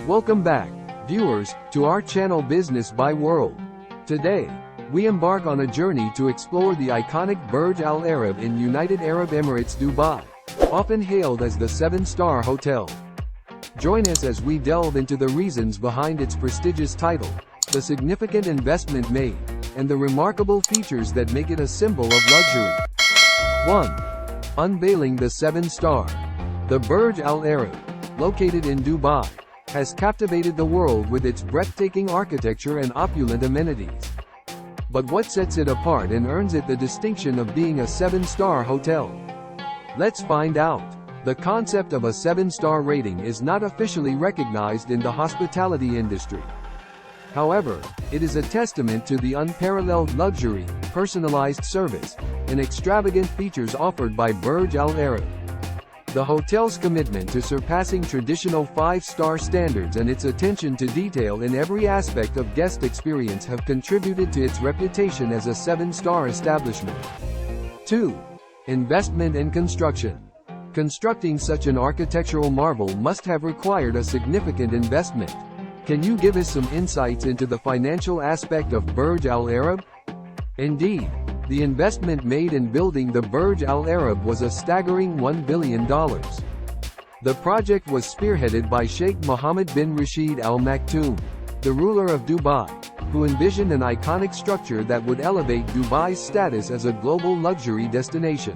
Welcome back, viewers, to our channel Business by World. Today, we embark on a journey to explore the iconic Burj Al Arab in United Arab Emirates, Dubai, often hailed as the 7-star hotel. Join us as we delve into the reasons behind its prestigious title, the significant investment made, and the remarkable features that make it a symbol of luxury. 1. Unveiling the 7-star. The Burj Al Arab, located in Dubai, has captivated the world with its breathtaking architecture and opulent amenities. But what sets it apart and earns it the distinction of being a 7-star hotel? Let's find out. The concept of a 7-star rating is not officially recognized in the hospitality industry. However, it is a testament to the unparalleled luxury, personalized service, and extravagant features offered by Burj Al Arab. The hotel's commitment to surpassing traditional 5-star standards and its attention to detail in every aspect of guest experience have contributed to its reputation as a 7-star establishment. 2. Investment and construction. Constructing such an architectural marvel must have required a significant investment. Can you give us some insights into the financial aspect of Burj Al Arab? Indeed, the investment made in building the Burj Al Arab was a staggering $1 billion. The project was spearheaded by Sheikh Mohammed bin Rashid Al Maktoum, the ruler of Dubai, who envisioned an iconic structure that would elevate Dubai's status as a global luxury destination.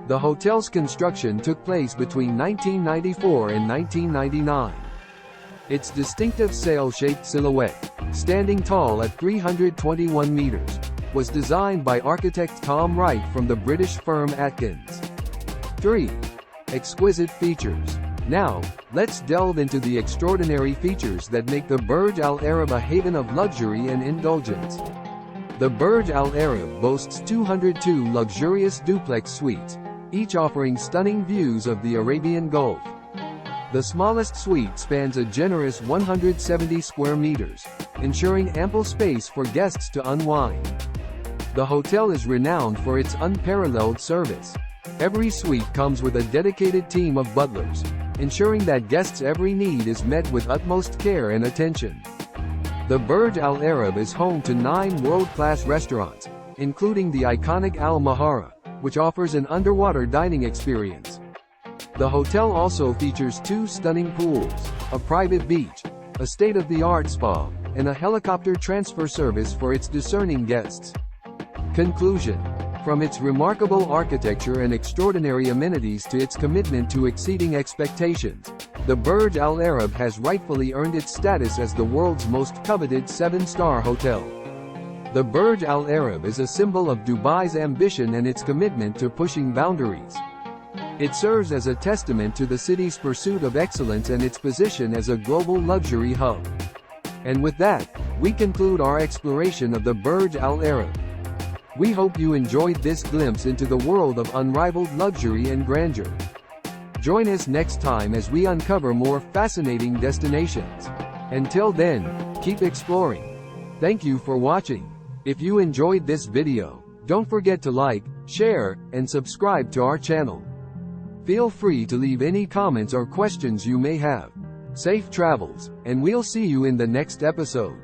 The hotel's construction took place between 1994 and 1999. Its distinctive sail-shaped silhouette, standing tall at 321 meters, was designed by architect Tom Wright from the British firm Atkins. 3. Exquisite features. Now, let's delve into the extraordinary features that make the Burj Al Arab a haven of luxury and indulgence. The Burj Al Arab boasts 202 luxurious duplex suites, each offering stunning views of the Arabian Gulf. The smallest suite spans a generous 170 square meters, ensuring ample space for guests to unwind. The hotel is renowned for its unparalleled service. Every suite comes with a dedicated team of butlers, ensuring that guests' every need is met with utmost care and attention. The Burj Al Arab is home to 9 world-class restaurants, including the iconic Al Mahara, which offers an underwater dining experience. The hotel also features 2 stunning pools, a private beach, a state-of-the-art spa, and a helicopter transfer service for its discerning guests. Conclusion. From its remarkable architecture and extraordinary amenities to its commitment to exceeding expectations, the Burj Al Arab has rightfully earned its status as the world's most coveted 7-star hotel. The Burj Al Arab is a symbol of Dubai's ambition and its commitment to pushing boundaries. It serves as a testament to the city's pursuit of excellence and its position as a global luxury hub. And with that, we conclude our exploration of the Burj Al Arab. We hope you enjoyed this glimpse into the world of unrivaled luxury and grandeur. Join us next time as we uncover more fascinating destinations. Until then, keep exploring. Thank you for watching. If you enjoyed this video, don't forget to like, share, and subscribe to our channel. Feel free to leave any comments or questions you may have. Safe travels, and we'll see you in the next episode.